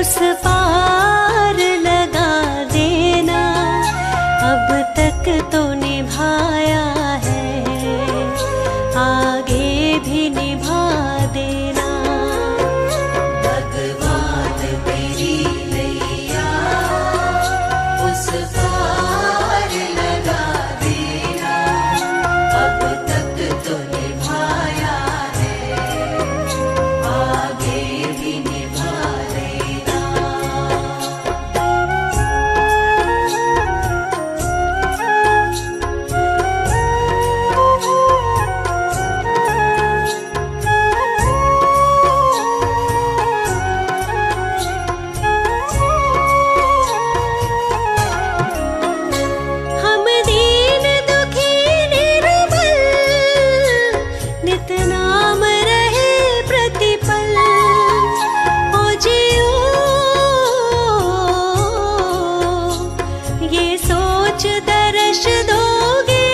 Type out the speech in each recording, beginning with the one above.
उस पार लगा देना, अब तक तो निभाया है, आगे भी निभा देना। भगवान मेरी नैया उस पार लगा देना, अब तक तो निभाया है, आगे भी निभा देना। हम दीन दुखी निर्बल, नित नाम रहे प्रतिपल। ओ जियो ये सोच दर्श दोगे,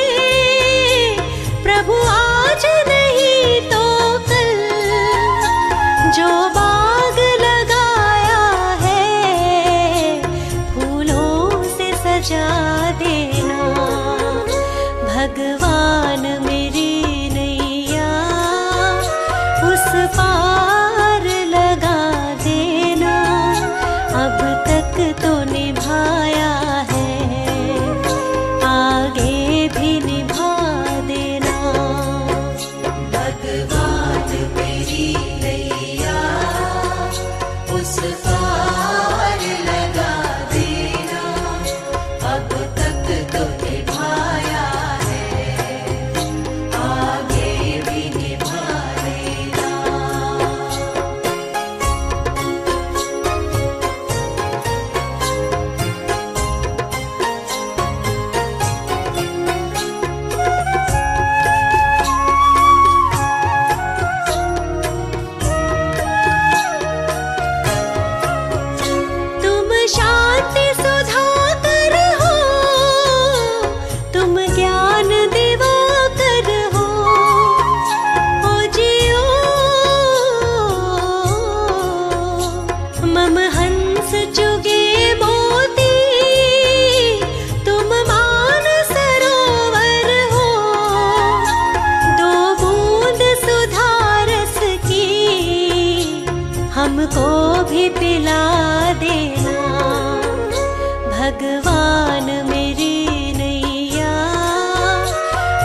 प्रभु आज नहीं तो कल। जो बाग लगाया है, फूलों से सजा देना। भगवान मेरी नैया उस पार लगा देना, अब तक तो निभाया है, आगे भी निभा देना। भगवान मेरी नैया उस पार लगा देना, अब तक तो निभाया है, आगे भी निभा देना। तुम शांति सुधाकर हो, तुम ज्ञान दिवाकर हो। ओ जियो मम हंस चुगे मोती, तुम मान सरोवर हो। दो बूंद सुधा रस की हमको भी पिला देना। भगवान मेरी नैया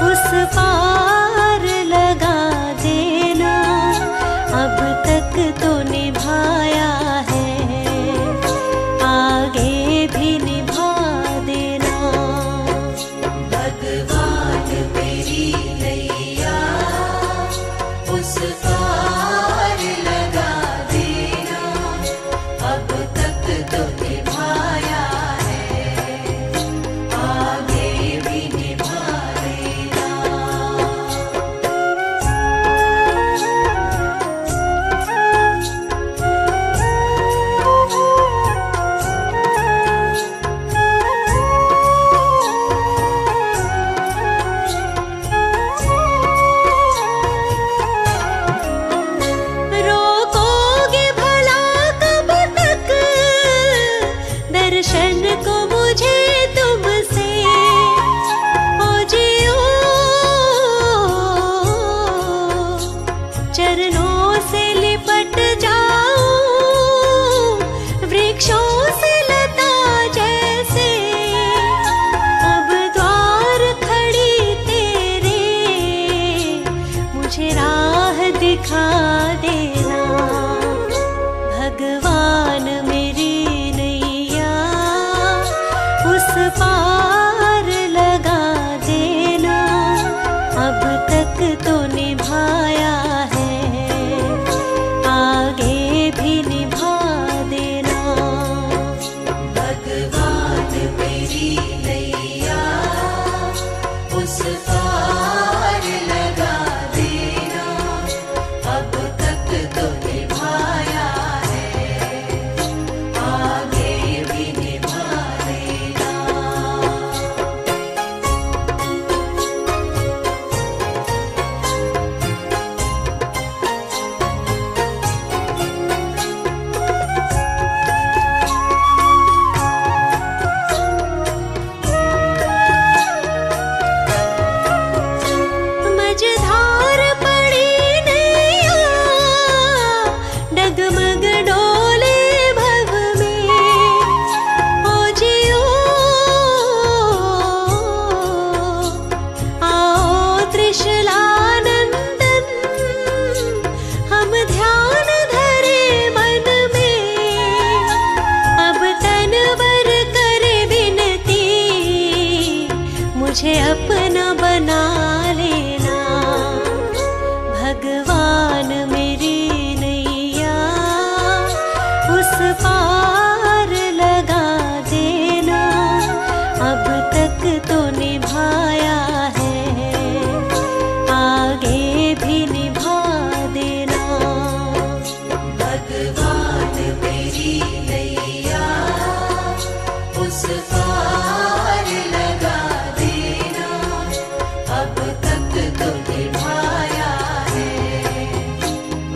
उस पार लगा देना, अब तक तो निभाया है, आगे भी निभा देना। भगवान मेरी नैया उस पार लगा देना, अब तक तो निभाया है, डगमग डोले भव में। ओ जियो आओ त्रिशलानंदन, हम ध्यान धरे मन में। अब तनवर करे विनती, मुझे अपना बना लेना। भगवान मेरी नैया उस पार लगा देना। अब तक तो निभाया है, आगे भी निभा देना। भगवान मेरी नैया उस पार लगा देना। अब तक तो निभाया है,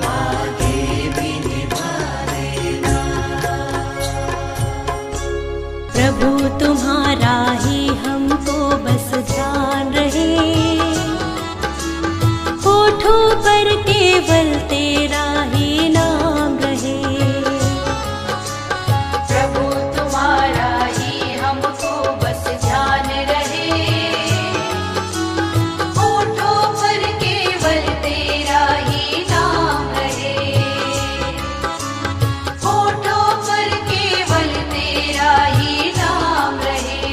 आगे भी निभा देना। प्रभु तुम्हारा ही हमको बस ध्यान रहे, होठों पर केवल तेरा ही नाम रहे। प्रभु तुम्हारा ही हमको बस ध्यान रहे, होठों पर केवल तेरा ही नाम रहे। होठों पर केवल तेरा ही नाम रहे।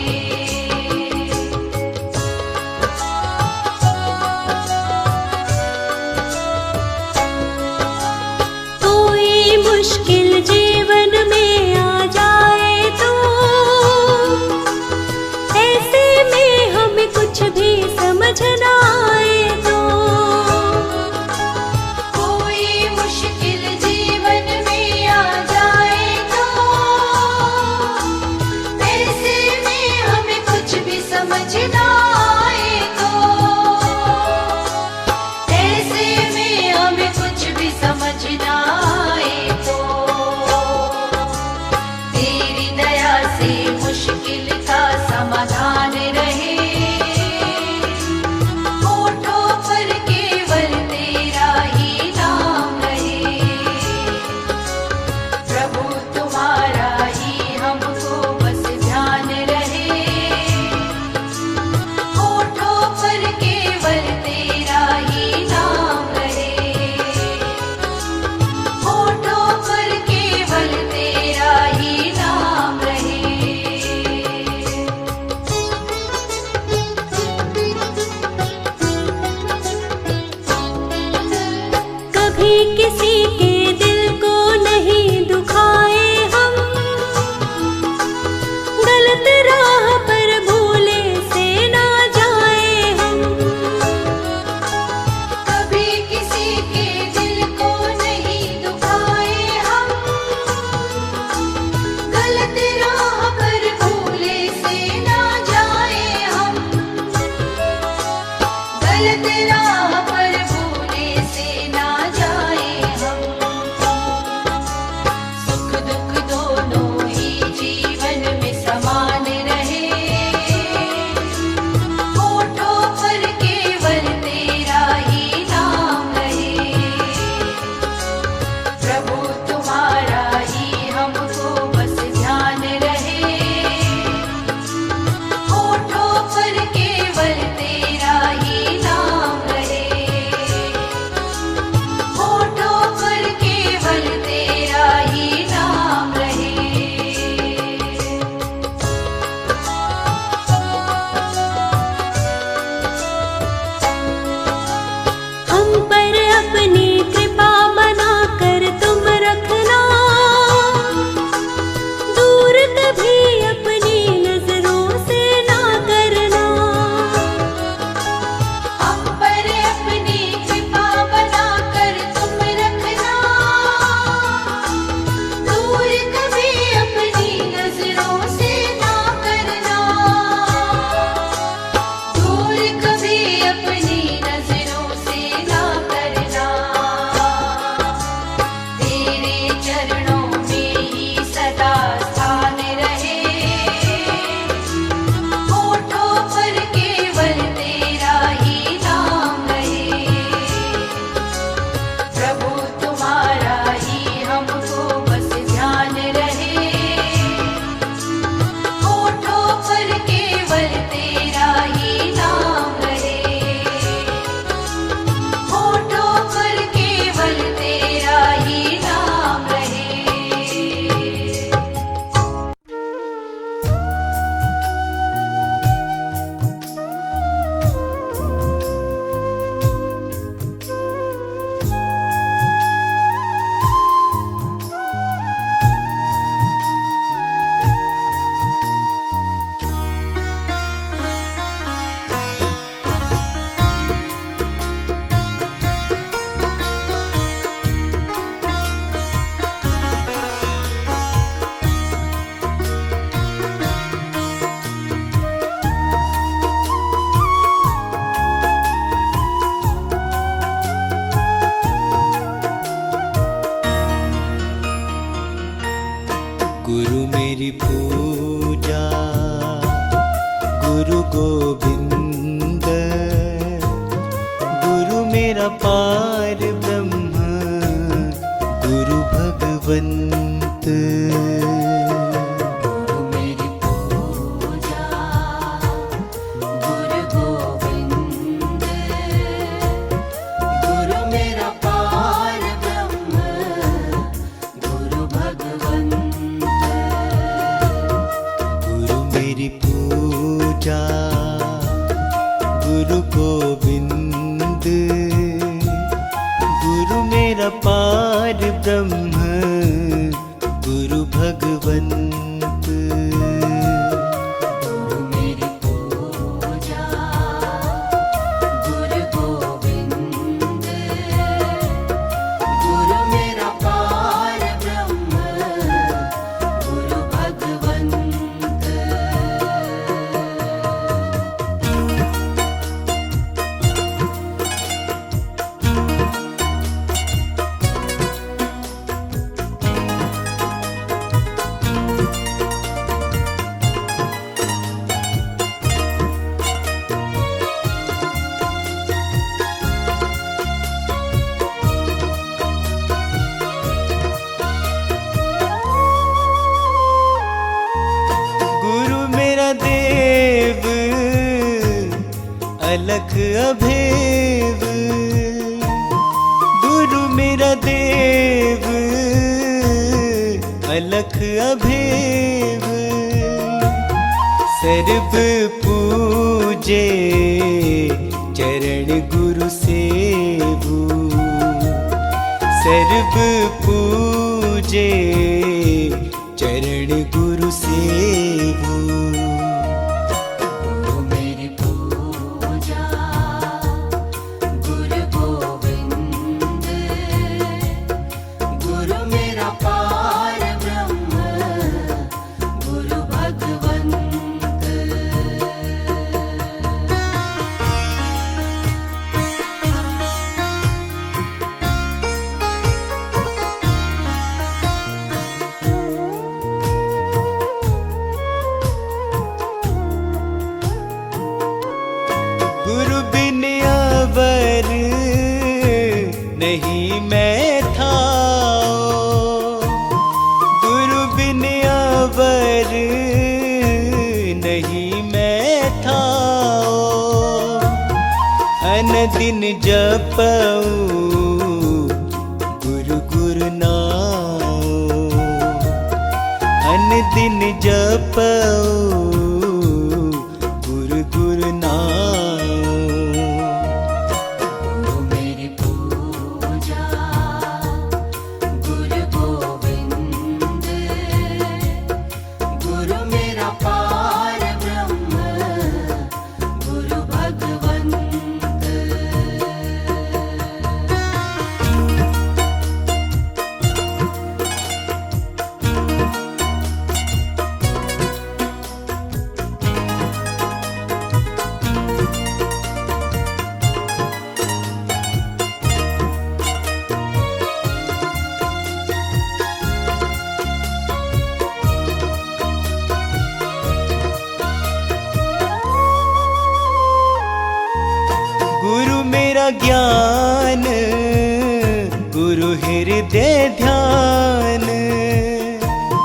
गुरु मेरी पूजा, गुरु गोविंद, गुरु मेरा पार ब्रह्म, गुरु भगवंत। गुरु मेरी पूजा, गुरु गोविंद, गुरु मेरा पार ब्रह्म, गुरु भगवंत। गुरु मेरी पूजा, गुरु गोविंद, गुरु मेरा पार ब्रह्म, गुरु भगवंत। गुरु मेरी पूजा, गुरु गोविंद, गुरु मेरा पार ब्रह्म, गुरु भगवंत। गुरु मेरा देव, अलख अभेव, गुरु मेरा देव, अलख अभेव, सर्व पूजे चरण गुरु सेवु, सर्व पूजे चरण गुरु सेवु। गुरु मेरी पूजा, गुरु गोविंद, गुरु मेरा पार ब्रह्म, गुरु भगवंत। गुरु बिन अवर नहीं मैं थाओ, गुरु बिन अवर नहीं मैं थाओ, अनदिन जपऊं गुरु गुरु नाओ, अनदिन जपऊं गुरु गुरु नाओ। गुरु मेरी पूजा, गुरु गोविंद, गुरु मेरा पार ब्रह्म, गुरु भगवंत। गुरु मेरा ज्ञान, गुरु हृदय ध्यान,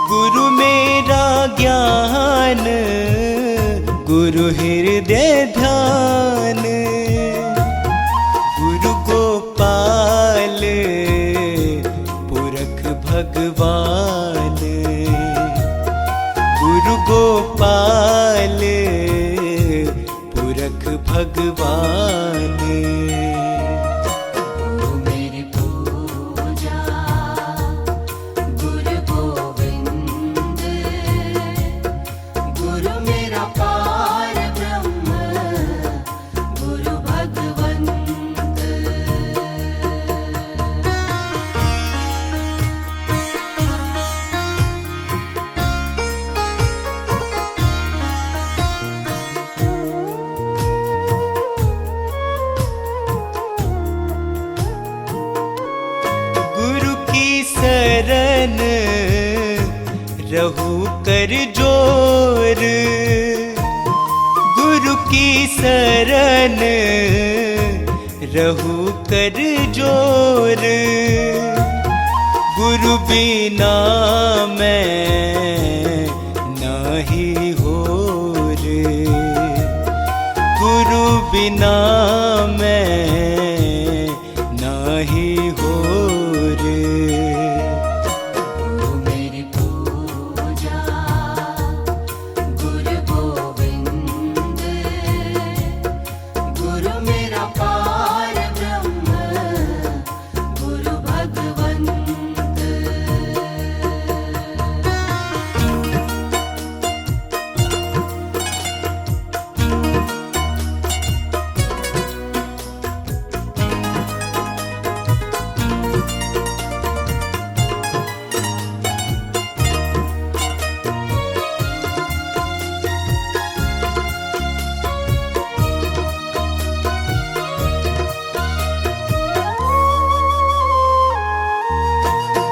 गुरु मेरा ज्ञान, गुरु हृदय ध्यान, गुरु गोपाल पुरख भगवान, गुरु गोपाल पुरख भगवान। गुरु मेरी पूजा, गुरु गोविंद, गुरु मेरा पार ब्रह्म, गुरु भगवंत। रहू कर जोर, गुरु की शरण रहू कर जोर। गुरु बिना मैं नाही होर, गुरु बिना मैं नाही होर। गुरु मेरी पूजा गुरु गोविंद, गुरु मेरा पार ब्रह्म गुरु भगवंत।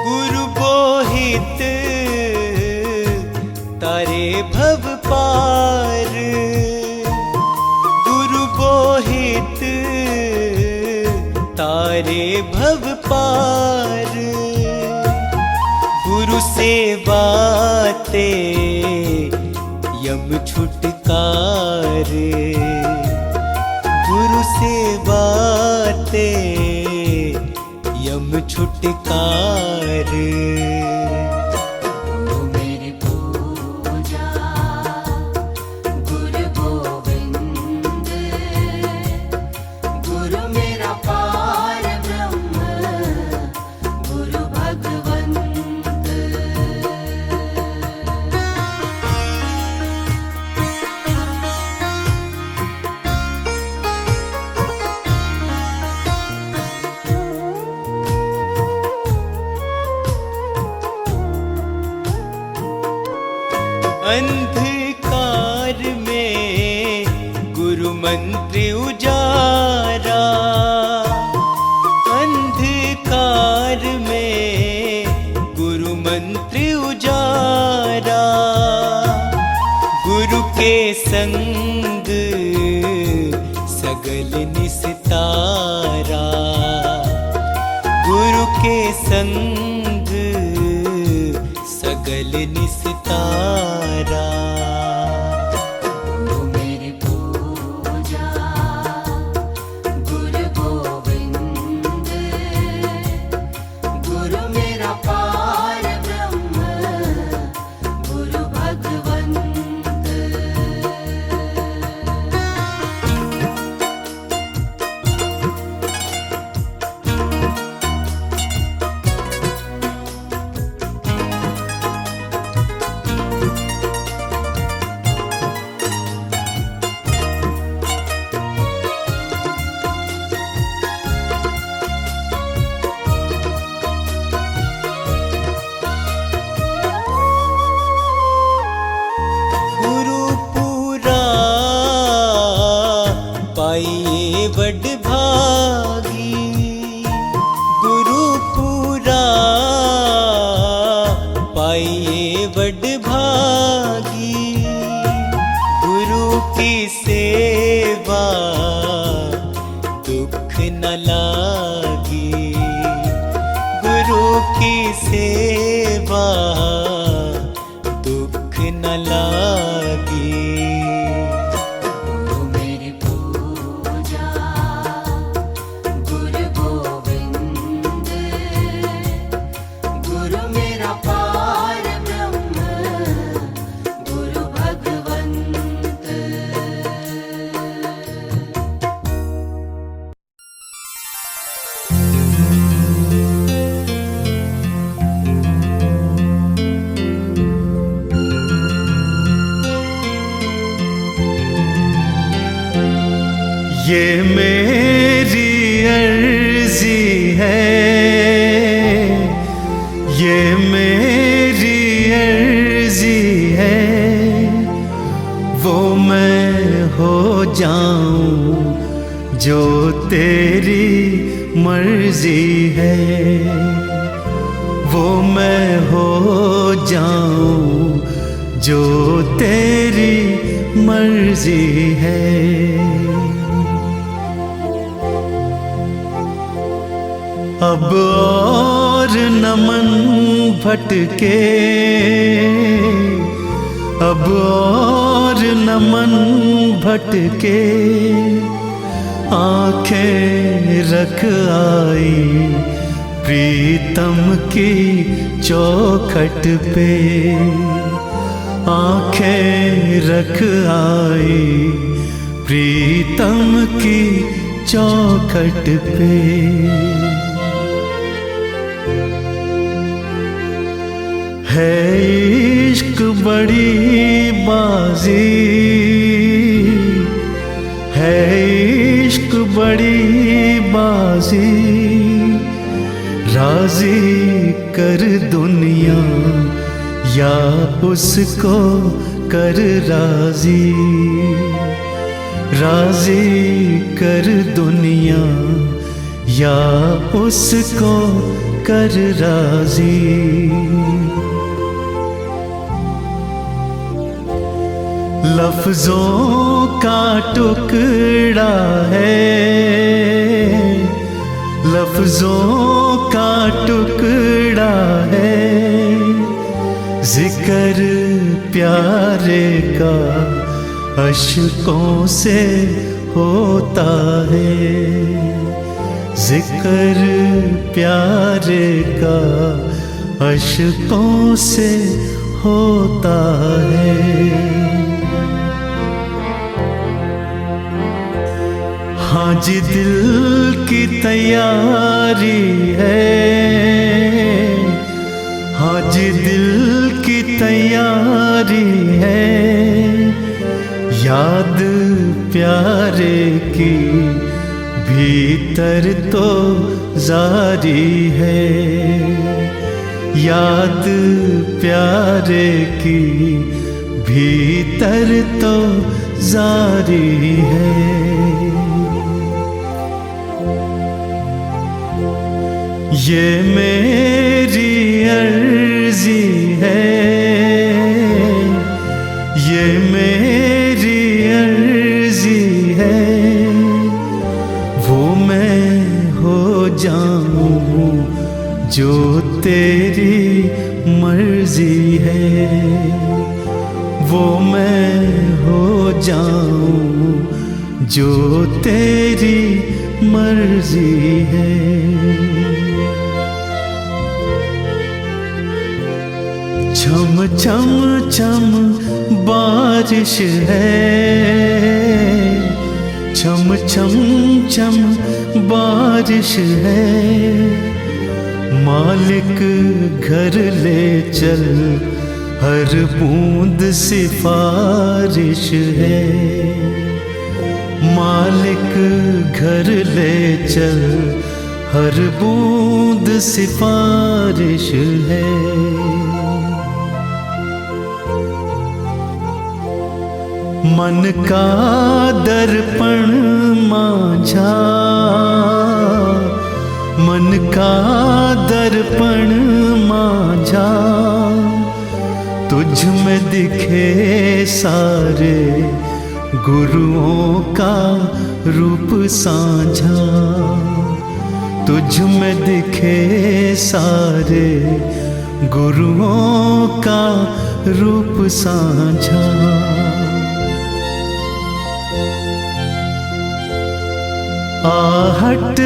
गुरु बोहित तारे भव पार, गुरु बोहित तारे भव पार। गुरु सेवाते यम छुटकारे, गुरु सेवाते यम छुटकारे। गुरु मेरी पूजा गुरु गोविंद, गुरु मेरा पार ब्रह्म गुरु भगवंत। अंधकार में गुरु मंत्र उजारा, अंधकार में गुरु मंत्र उजारा। गुरु के संग सगल निस्तारा, गुरु के संग सगल निस्तारा। गुरु मेरी पूजा गुरु गोविंद, गुरु मेरा पार ब्रह्म गुरु भगवंत। गुरु पूरा पाइए बड़ भागी, गुरु पूरा पाइए बड़ भागी। गुरु की सेवा दुख न लागी, गुरु की सेवा दुख न लागी। गुरु मेरी पूजा गुरु गोविंद, गुरु मेरा पार ब्रह्म गुरु भगवंत। ये मेरी अर्जी है, ये मेरी अर्जी है, वो मैं हो जाऊं जो तेरी मर्जी है, वो मैं हो जाऊं जो तेरी मर्जी है। अब और न मन भटके, अब और न मन भटके, आंखें रख आई प्रीतम की चौखट पे, आंखें रख आई प्रीतम की चौखट पे। है इश्क बड़ी बाजी, है इश्क बड़ी बाजी, राजी कर दुनिया या उसको कर राजी, राजी कर दुनिया या उसको कर राजी। लफ्जों का टुकड़ा है, लफ्जों का टुकड़ा है, जिक्र प्यारे का अश्कों से होता है, जिक्र प्यारे का अश्कों से होता है। हाँ जी दिल की तैयारी है, हाँ जी दिल की तैयारी है, याद प्यारे की भीतर तो जारी है, याद प्यारे की भीतर तो जारी है। ये मेरी अर्जी है, ये मेरी अर्जी है, वो मैं हो जाऊं जो तेरी मर्जी है, वो मैं हो जाऊं जो तेरी मर्जी है। छम छम छम बारिश है, छम छम छम बारिश है, मालिक घर ले चल हर बूंद सिफारिश है, मालिक घर ले चल हर बूंद सिफारिश है। मन का दर्पण मांझा, मन का दर्पण मांझा, तुझ में दिखे सारे गुरुओं का रूप साझा, तुझ में दिखे सारे गुरुओं का रूप साझा। आहट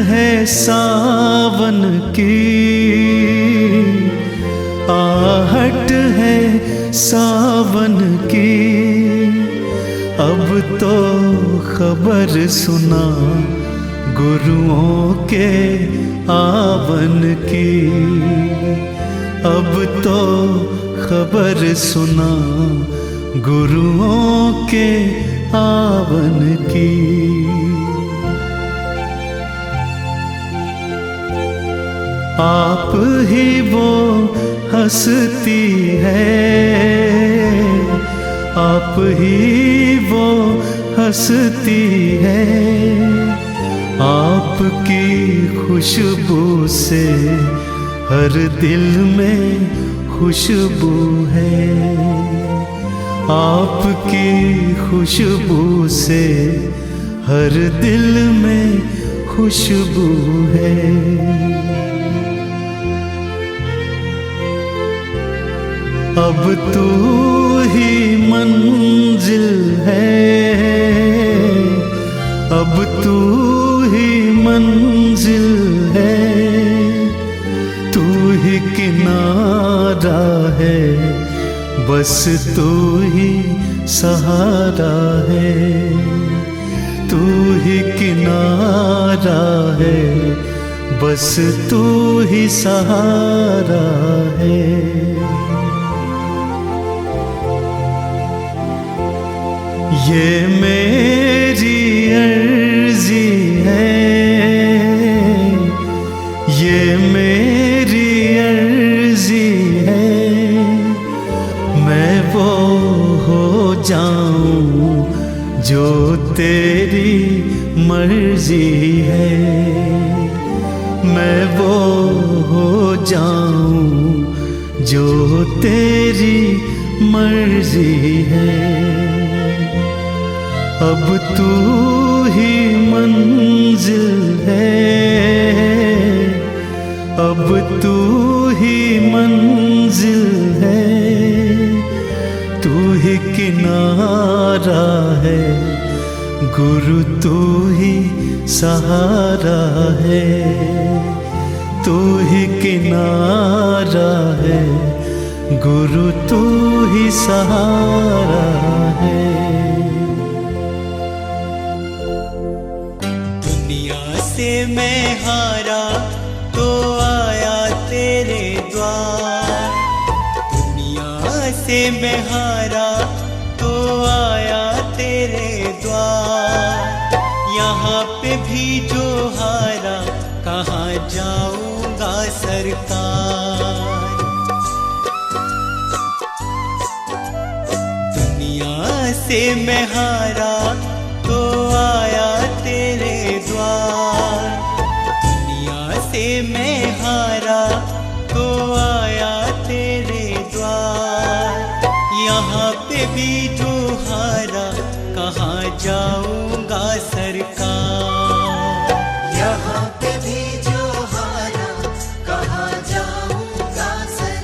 है सावन की, आहट है सावन की, अब तो खबर सुना गुरुओं के आवन की, अब तो खबर सुना गुरुओं के आवन की। आप ही वो हंसती है, आप ही वो हंसती है, आपकी खुशबू से हर दिल में खुशबू है। आपकी खुशबू से हर दिल में खुशबू है। अब तू ही मंजिल है, अब तू ही मंजिल है, तू ही किनारा है, बस तू ही सहारा है, तू ही किनारा है, बस तू ही सहारा है। ये मेरी अर्जी है, ये मेरी अर्जी है, मैं वो हो जाऊं जो तेरी मर्जी है, मैं वो हो जाऊं जो तेरी मर्जी है। अब तू ही मंजिल है, अब तू ही मंजिल है, तू ही किनारा है, गुरु तू ही सहारा है, तू ही किनारा है, गुरु तू ही सहारा है। से मैं हारा तो आया तेरे द्वार, दुनिया से मैं हारा तो आया तेरे द्वार। यहाँ पे भी जो हारा कहाँ जाऊंगा सरकार। दुनिया से मैं हारा तो आया तेरे द्वार, दुनिया से मैं हारा तो आया तेरे द्वार। यहाँ पे भी जो हारा कहाँ जाऊंगा सरकार। यहाँ पे भी जो हारा कहाँ जाऊंगा सरकार।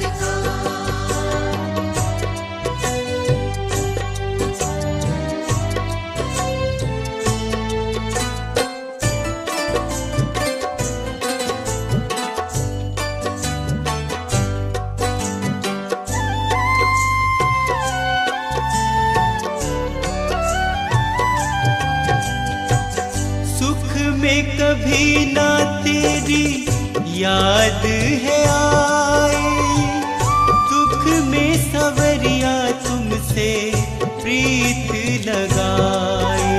कभी ना तेरी याद है आई, दुख में सवरिया तुमसे प्रीत लगाए।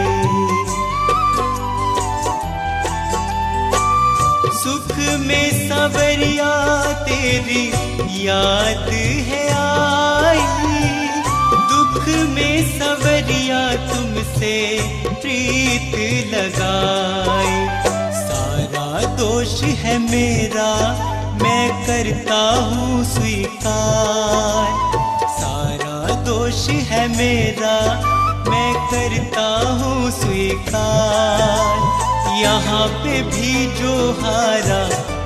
सुख में सवरिया तेरी याद है आई, दुख में सवरिया तुमसे प्रीत लगाए। दोष है मेरा मैं करता हूँ स्वीकार, सारा दोष है मेरा मैं करता हूँ स्वीकार। यहाँ पे भी जो हारा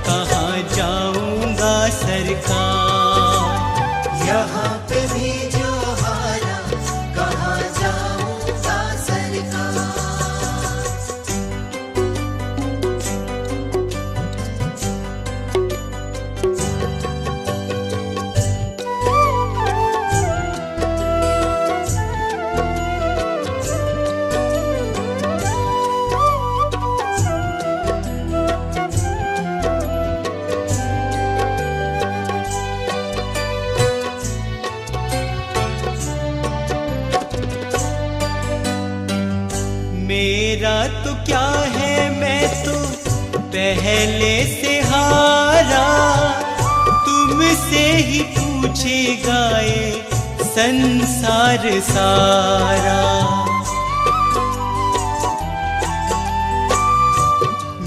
कहाँ जाऊंगा सरकार। यहाँ पे भी जो हारा कहाँ जाऊंगा सरकार। मेरा तो क्या है मैं तो पहले से हारा, तुमसे ही पूछेगा ये संसार सारा।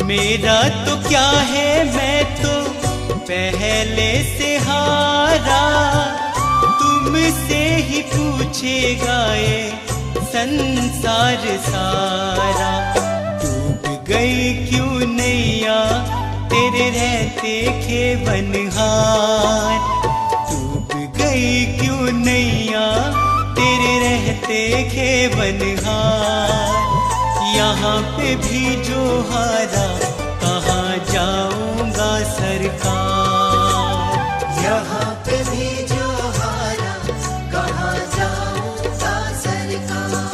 मेरा तो क्या है मैं तो पहले से हारा, तुमसे ही पूछ तुझे गाए संसार सारा। डूब गई क्यों नैया तेरे रहते खेवनहार। डूब गई क्यों नैया तेरे रहते खेवनहार। यहाँ पे भी जो हारा कहाँ जाऊंगा सरकार। यहाँ पे भी जो हारा कहाँ जाऊंगा सरकार।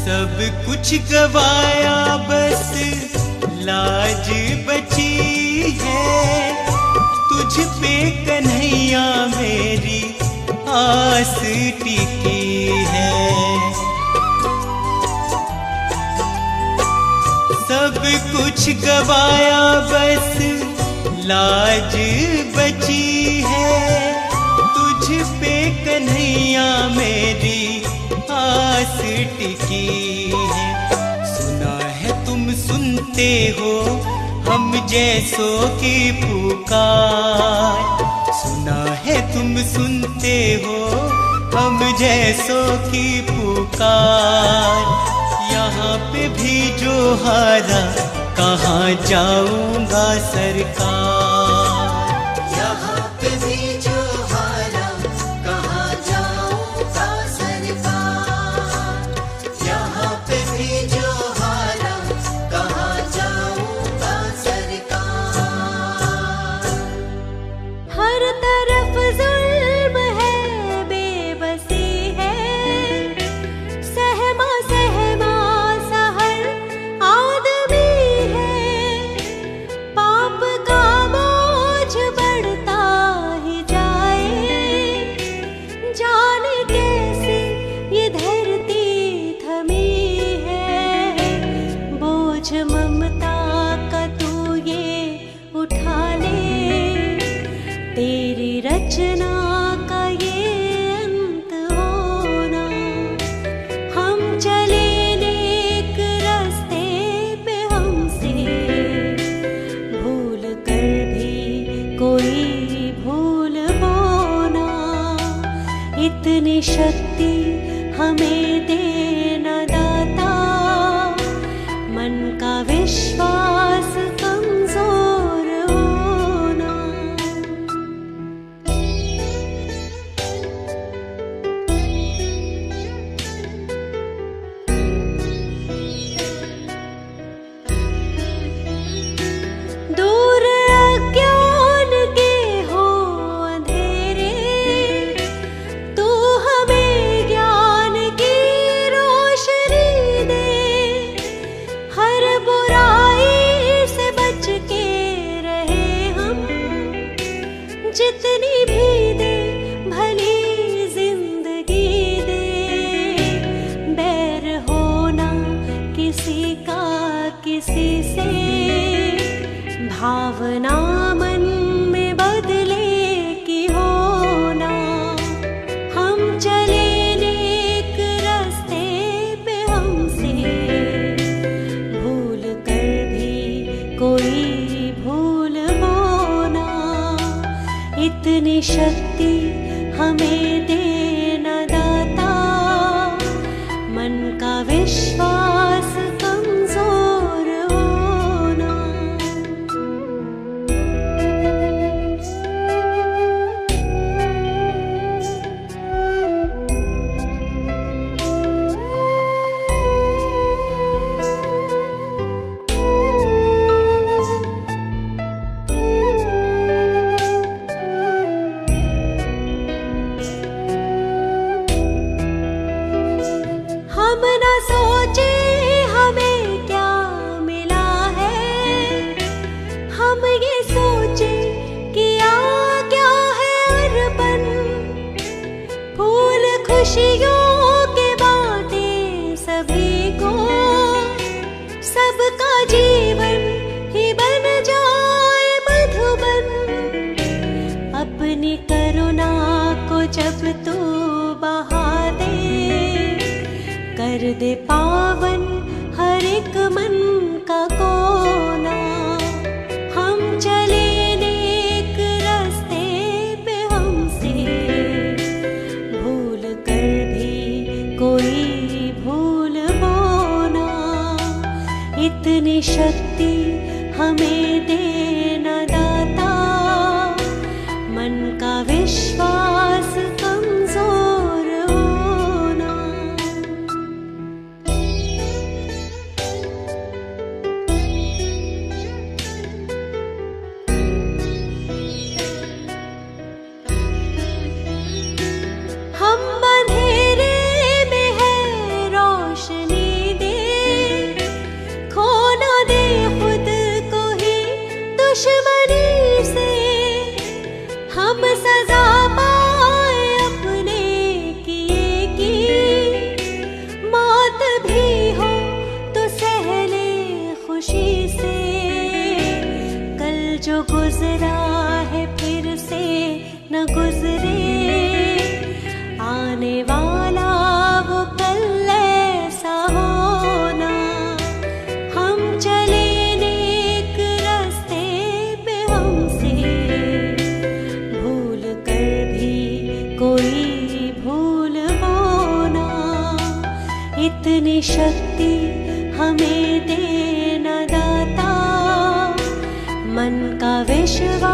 सब कुछ गवाया बस लाज बची है। तुझ पे कन्हैया मेरी आस टिकी है। सब कुछ गवाया बस लाज बची है। तुझ पे कन्हैया मेरी आस टिकी है। सुना है तुम सुनते हो हम जैसों की पुकार। सुना है तुम सुनते हो हम जैसों की पुकार। यहाँ पे भी जो हारा कहाँ जाऊंगा सरकार। यहाँ पे भी जो हारा कहाँ जाऊंगा सरकार। यहाँ पे भी जो हारा कहाँ जाऊंगा सरकार। हर तरफ जुल्म है, बेबसी है, सहमा सहमा सा हर आदमी है। पाप का बोझ बढ़ता ही जाए, जाने कैसे ये धरती थमी है। बोझ ममता का तू ये उठा ले, तेरी रचना का ये अंत होना। हम चले नेक रास्ते पे, हमसे भूल कर भी कोई भूल बोना। इतनी शक्ति हमें देना दाता, मन का विश्वास कमजोर होना। दूर अज्ञान के हो अंधेरे, तू हमें ज्ञान की रोशनी दे। हर बुराई से बच के रहे हम, जितनी भी दे भली जिंदगी दे। बैर होना किसी का किसी से, भावना मन में बदले की होना। हम चले नेक रास्ते पे, हमसे भूल कर भी कोई भूल बोना। इतनी शक्ति हमें देना दाता, मन का विश्वास कमजोर होना। दे पावन हर एक मन का कोना। हम चले नेक रास्ते पे, हमसे भूल कर भी कोई भूल वो ना। इतनी शक्ति हमें देना दाता, मन का विश्वास कमजोर होना। हम अंधेरे में है रोशनी दे, खो ना दे खुद को ही दुश्मनी से। हम सजा पाए अपने किए की, मौत भी हो तो सह ले खुशी से। कल जो गुजरा है फिर से न गुजरे, आने वाला वो कल ऐसा होना। हम चले नेक रास्ते पे, हमसे भूल कर भी कोई भूल वो ना। इतनी शक्ति हमें देना दाता, मन का विश्वास